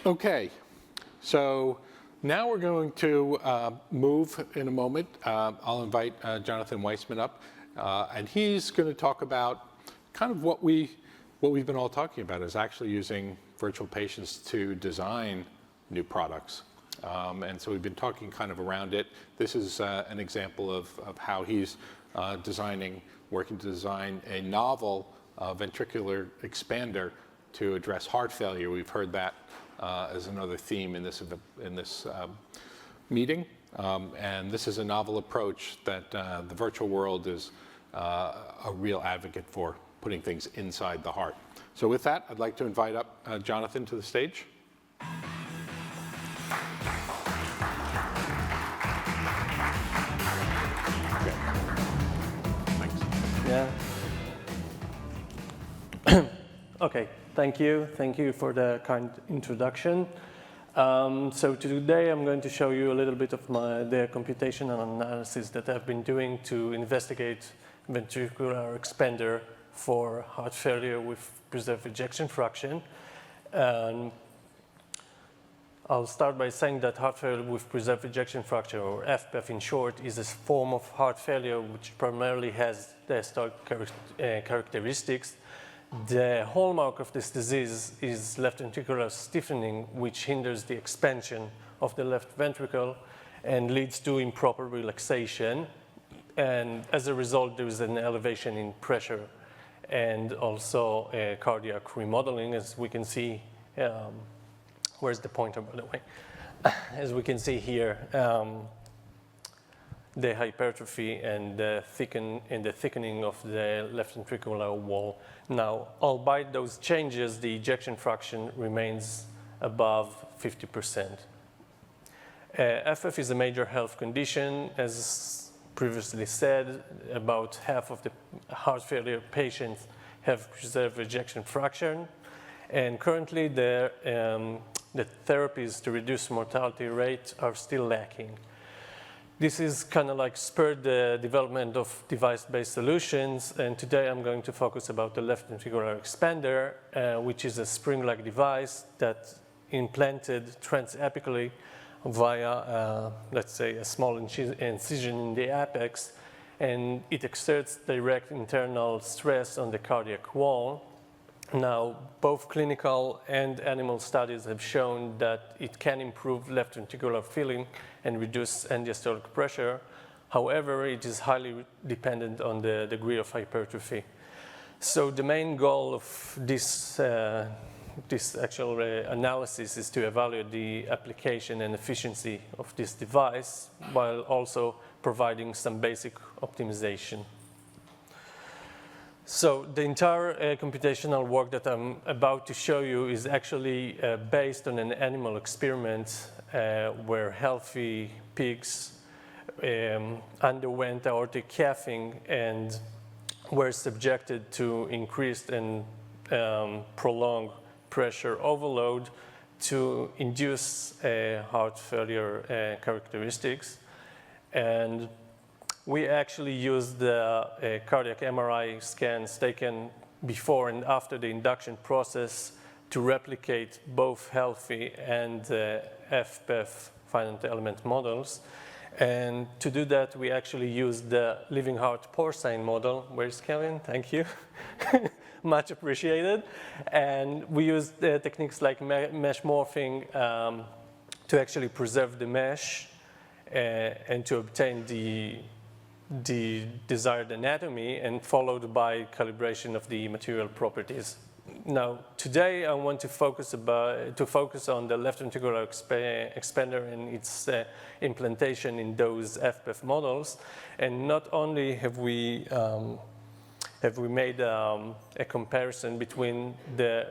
Okay, so now we're going to move in a moment. I'll invite Jonathan Weissmann up, and he's going to talk about kind of what we've been all talking about, is actually using virtual patients to design new products. And so we've been talking kind of around it. This is an example of how he's working to design a novel ventricular expander to address heart failure. We've heard that as another theme in this meeting. And this is a novel approach that the virtual world is a real advocate for, putting things inside the heart. So with that, I'd like to invite up Jonathan to the stage. Yeah. Okay, thank you. Thank you for the kind introduction. So today I'm going to show you a little bit of the computational analysis that I've been doing to investigate ventricular expander for heart failure with preserved ejection fraction. I'll start by saying that heart failure with preserved ejection fraction, or FPEF in short, is a form of heart failure which primarily has diastolic characteristics. The hallmark of this disease is left ventricular stiffening, which hinders the expansion of the left ventricle and leads to improper relaxation. And as a result, there is an elevation in pressure and also cardiac remodeling, as we can see. Where's the pointer, by the way? As we can see here, the hypertrophy and the thickening of the left ventricular wall. Now, albeit those changes, the ejection fraction remains above 50%. FF is a major health condition. As previously said, about half of the heart failure patients have preserved ejection fraction. And currently, the therapies to reduce mortality rate are still lacking. This is kind of like spurred the development of device-based solutions, and today I'm going to focus about the left ventricular expander, which is a spring-like device that implanted transapically via, let's say, a small incision in the apex, and it exerts direct internal stress on the cardiac wall. Now, both clinical and animal studies have shown that it can improve left ventricular filling and reduce end-diastolic pressure. However, it is highly dependent on the degree of hypertrophy. So the main goal of this actual analysis is to evaluate the application and efficiency of this device while also providing some basic optimization. So the entire computational work that I'm about to show you is actually based on an animal experiment where healthy pigs underwent aortic calving and were subjected to increased and prolonged pressure overload to induce heart failure characteristics. And we actually used the cardiac MRI scans taken before and after the induction process to replicate both healthy and FPEF finite element models. And to do that, we actually used the living heart porcine model. Where's Kevin? Thank you. Much appreciated. And we used techniques like mesh morphing to actually preserve the mesh and to obtain the desired anatomy, and followed by calibration of the material properties. Now, today I want to focus on the left ventricular expander and its implantation in those FPEF models. And not only have we made a comparison between the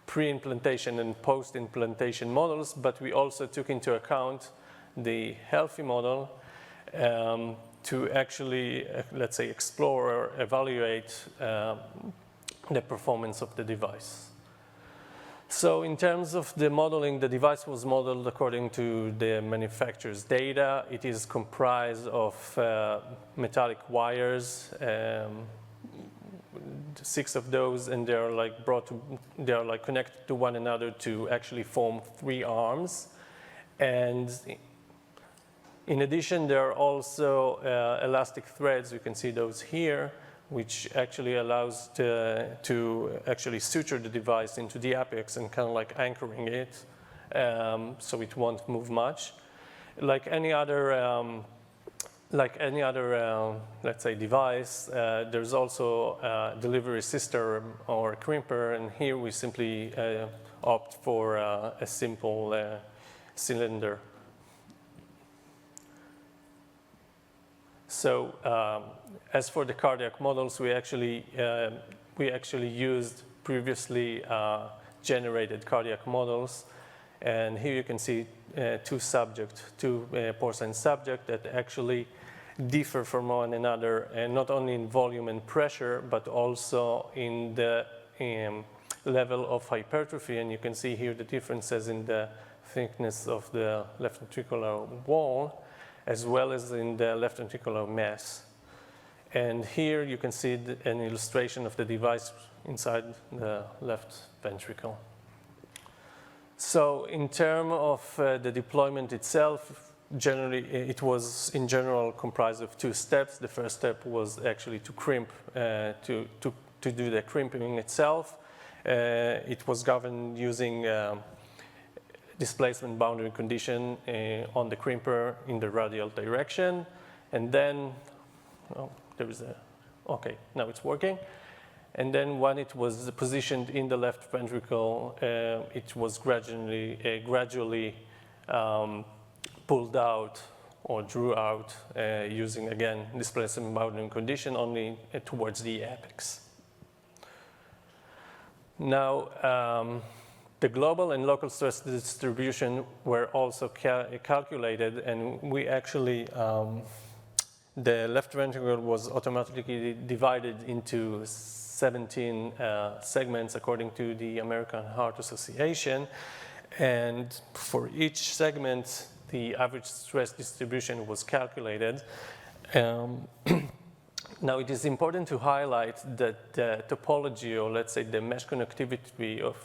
pre-implantation and post-implantation models, but we also took into account the healthy model to actually, let's say, explore or evaluate the performance of the device. So in terms of the modeling, the device was modeled according to the manufacturer's data. It is comprised of metallic wires. 6 of those, and they are like connected to one another to actually form 3 arms. And in addition, there are also elastic threads. You can see those here, which actually allows to actually suture the device into the apex and kind of like anchoring it, so it won't move much. Like any other, let's say, device, there's also a delivery system or a crimper, and here we simply opt for a simple cylinder. So as for the cardiac models, we actually used previously generated cardiac models, and here you can see two porcine subjects that actually differ from one another, and not only in volume and pressure, but also in the level of hypertrophy. And you can see here the differences in the thickness of the left ventricular wall, as well as in the left ventricular mass. And here you can see an illustration of the device inside the left ventricle. So in terms of the deployment itself, generally it was in general comprised of 2 steps. The first step was actually to crimp, to do the crimping itself. It was governed using displacement boundary condition on the crimper in the radial direction. And then, okay, now it's working. And then when it was positioned in the left ventricle, it was gradually pulled out or drew out using, again, displacement boundary condition only towards the apex. Now, the global and local stress distribution were also calculated, and we actually, the left ventricle was automatically divided into 17 segments according to the American Heart Association. And for each segment, the average stress distribution was calculated. Now, it is important to highlight that the topology, or let's say the mesh connectivity of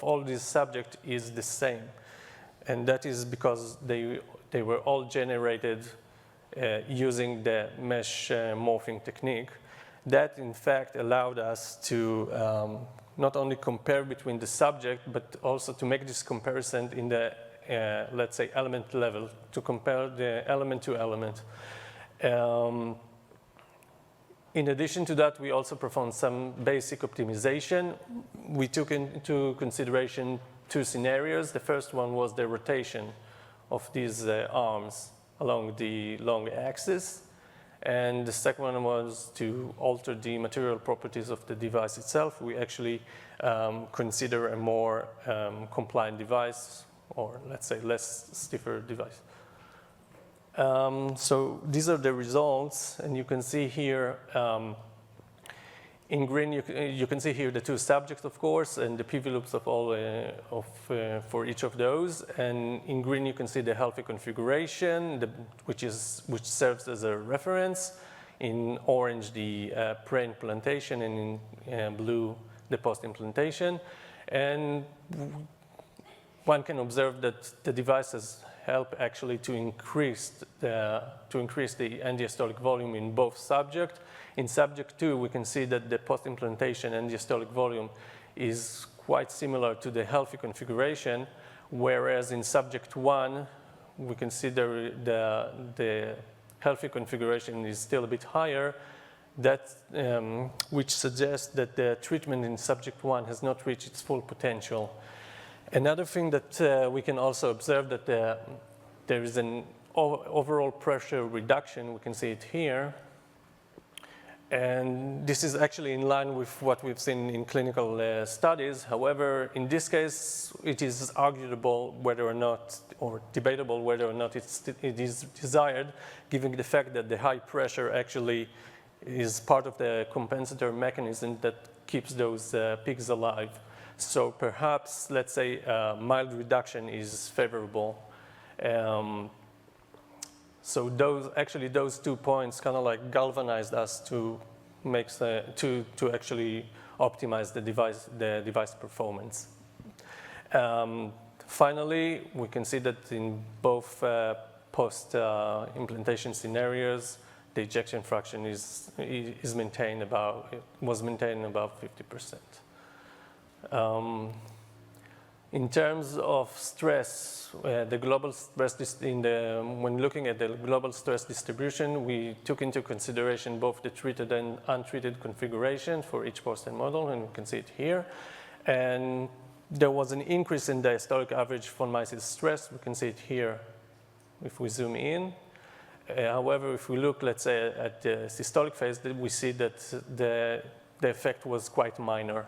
all these subjects is the same. And that is because they were all generated using the mesh morphing technique. That, in fact, allowed us to not only compare between the subject, but also to make this comparison in the, let's say, element level, to compare the element to element. In addition to that, we also performed some basic optimization. We took into consideration 2 scenarios. The first one was the rotation of these arms along the long axis. And the second one was to alter the material properties of the device itself. We actually consider a more compliant device, or let's say less stiffer device. So these are the results, and you can see here in green, you can see here the 2 subjects, of course, and the PV loops of all for each of those. And in green, you can see the healthy configuration, which serves as a reference. In orange, the pre-implantation, and in blue, the post-implantation. And one can observe that the devices help actually to increase the end-diastolic volume in both subjects. In subject 2, we can see that the post-implantation end-diastolic volume is quite similar to the healthy configuration, whereas in subject 1, we can see the healthy configuration is still a bit higher, which suggests that the treatment in subject 1 has not reached its full potential. Another thing that we can also observe that there is an overall pressure reduction. We can see it here. And this is actually in line with what we've seen in clinical studies. However, in this case, it is arguable whether or not, or debatable whether or not it is desired, given the fact that the high pressure actually is part of the compensator mechanism that keeps those peaks alive. So perhaps, let's say, mild reduction is favorable. So those 2 points kind of like galvanized us to to actually optimize the device performance. Finally, we can see that in both post-implantation scenarios, the ejection fraction was maintained above 50%. In terms of stress, the global stress when looking at the global stress distribution, we took into consideration both the treated and untreated configuration for each post-end model, and you can see it here. And there was an increase in diastolic average von Mises stress. We can see it here if we zoom in. However, if we look, let's say, at the systolic phase, we see that the effect was quite minor.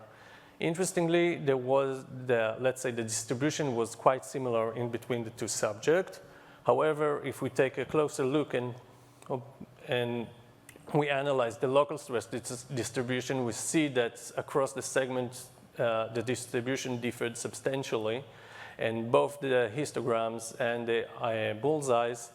Interestingly, let's say the distribution was quite similar in between the two subjects. However, if we take a closer look and we analyze the local stress distribution, we see that across the segment, the distribution differed substantially. And both the histograms and the bullseyes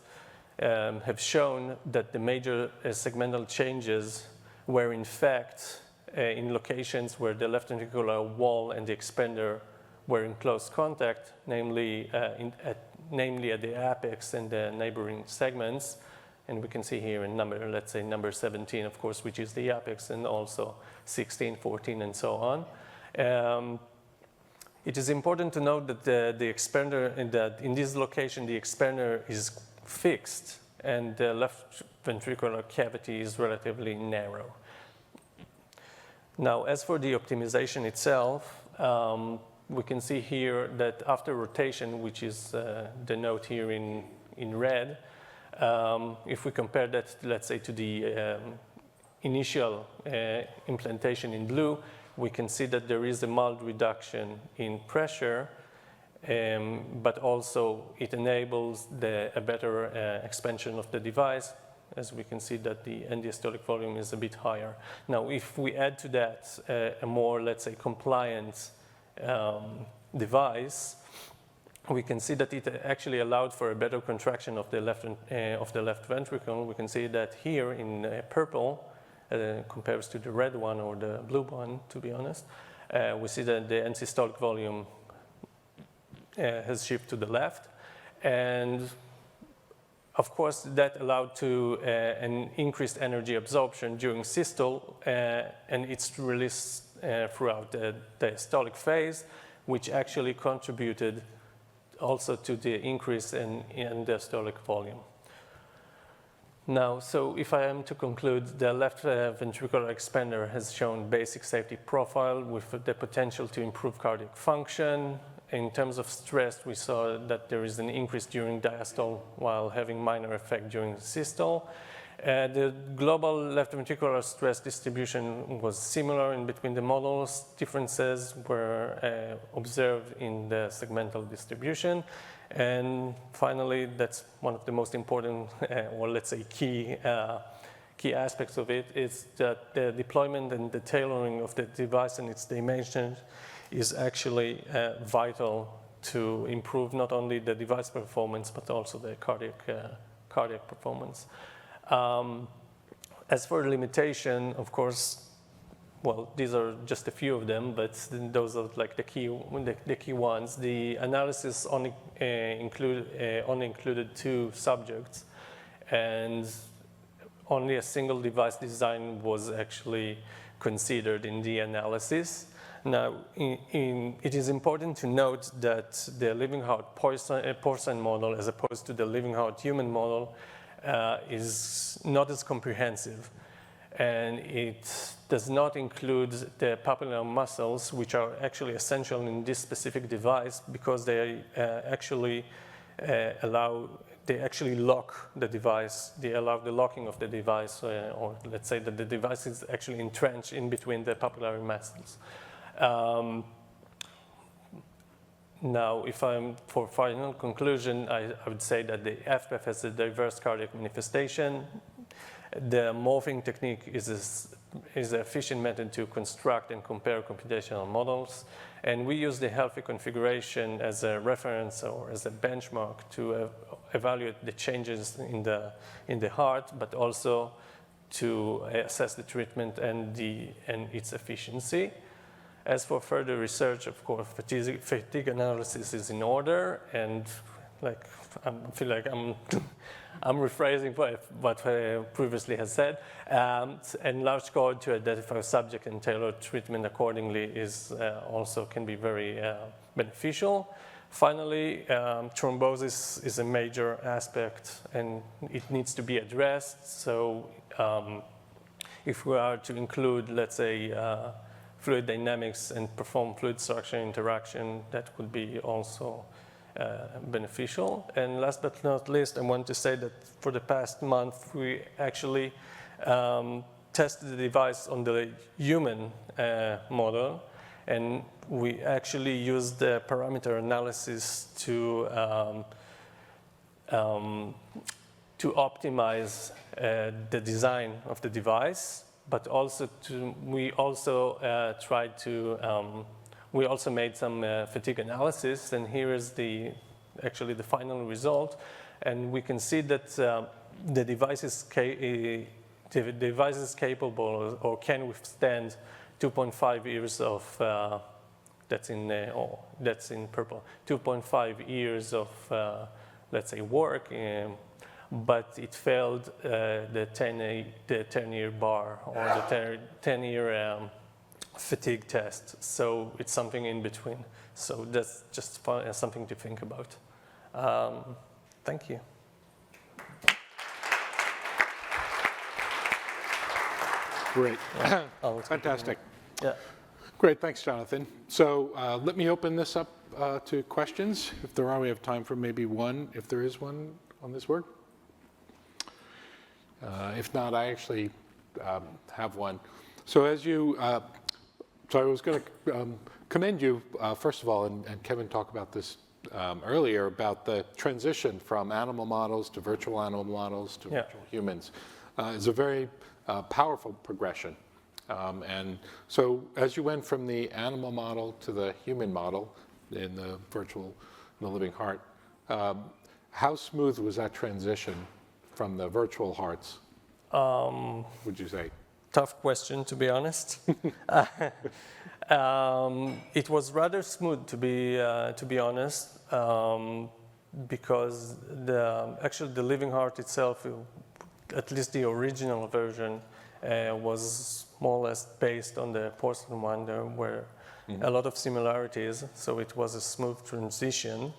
have shown that the major segmental changes were in fact in locations where the left ventricular wall and the expander were in close contact, namely at the apex and the neighboring segments. And we can see here in let's say number 17, of course, which is the apex, and also 16, 14, and so on. It is important to note that the expander, that in this location, the expander is fixed, and the left ventricular cavity is relatively narrow. Now, as for the optimization itself, we can see here that after rotation, which is the note here in red, if we compare that, let's say, to the initial implantation in blue, we can see that there is a mild reduction in pressure, but also it enables a better expansion of the device, as we can see that the end diastolic volume is a bit higher. Now, if we add to that a more, let's say, compliant device, we can see that it actually allowed for a better contraction of the left ventricle. We can see that here in purple, compares to the red one or the blue one, to be honest. We see that the end systolic volume has shifted to the left. And of course, that allowed to an increased energy absorption during systole, and it's released throughout the diastolic phase, which actually contributed also to the increase in diastolic volume. Now, so if I am to conclude, the left ventricular expander has shown basic safety profile with the potential to improve cardiac function. In terms of stress, we saw that there is an increase during diastole while having minor effect during systole. The global left ventricular stress distribution was similar in between the models. Differences were observed in the segmental distribution. And finally, that's one of the most important, or let's say key aspects of it, is that the deployment and the tailoring of the device and its dimensions is actually vital to improve not only the device performance, but also the cardiac performance. As for limitation, of course, well, these are just a few of them, but those are like the key ones. The analysis only included 2 subjects, and only a single device design was actually considered in the analysis. Now, it is important to note that the living heart porcine model, as opposed to the living heart human model, is not as comprehensive. And it does not include the papillary muscles, which are actually essential in this specific device because they actually lock the device. They allow the locking of the device, or let's say that the device is actually entrenched in between the papillary muscles. Now, for final conclusion, I would say that the FPEF has a diverse cardiac manifestation. The morphing technique is an efficient method to construct and compare computational models. And we use the healthy configuration as a reference or as a benchmark to evaluate the changes in the heart, but also to assess the treatment and its efficiency. As for further research, of course, fatigue analysis is in order, and like I feel like I'm rephrasing what I previously has said. And large code to identify subject and tailor treatment accordingly is also can be very beneficial. Finally, thrombosis is a major aspect, and it needs to be addressed. So if we are to include, let's say, fluid dynamics and perform fluid structure interaction, that would be also beneficial. And last but not least, I want to say that for the past month, we actually tested the device on the human model, and we actually used the parameter analysis to optimize the design of the device, but also we also made some fatigue analysis, and here is actually the final result. And we can see that the device is capable or can withstand 2.5 years of, that's in purple, 2.5 years of, let's say, work, but it failed the 10-year bar or the 10-year fatigue test. So it's something in between. So that's just something to think about. Thank you. Great. Yeah. Fantastic. Yeah. Great, thanks, Jonathan. So let me open this up to questions. If there are, we have time for maybe one, if there is one on this work. If not, I actually have one. So as you, so I was going to commend you, first of all, and Kevin talked about this earlier, about the transition from animal models to virtual animal models to virtual humans. It's a very powerful progression. And so as you went from the animal model to the human model in the virtual, in the living heart, how smooth was that transition from the virtual hearts, would you say? Tough question, to be honest. It was rather smooth, to be honest, because actually the living heart itself, at least the original version, was more or less based on the porcelain one. There were a lot of similarities, so it was a smooth transition.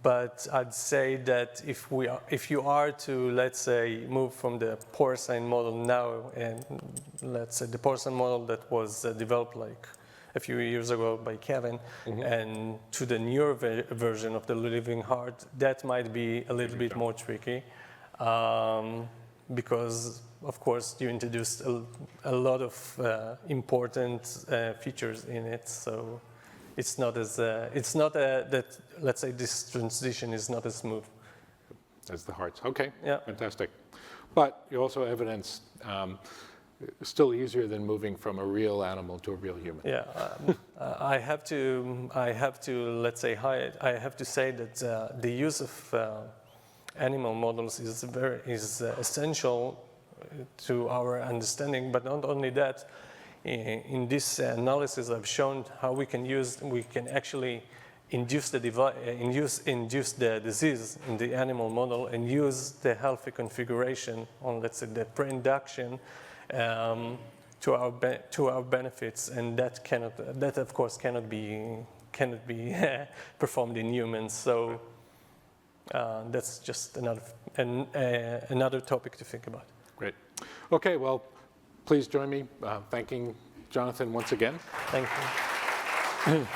But I'd say that if you are to, let's say, move from the porcelain model now, and let's say the porcelain model that was developed like a few years ago by Kevin, and to the newer version of the living heart, that might be a little bit more tricky, because of course you introduced a lot of important features in it. So it's not as that, let's say, this transition is not as smooth as the hearts. Okay, yeah. Fantastic. But you also evidenced still easier than moving from a real animal to a real human. Yeah, I have to let's say I have to say that the use of animal models is essential to our understanding. But not only that. In this analysis, I've shown how we can actually induce the disease in the animal model and use the healthy configuration on, let's say, the pre-induction to our benefits, and that of course cannot be performed in humans. So that's just another topic to think about. Great. Okay. Well. Please join me thanking Jonathan once again. Thank you.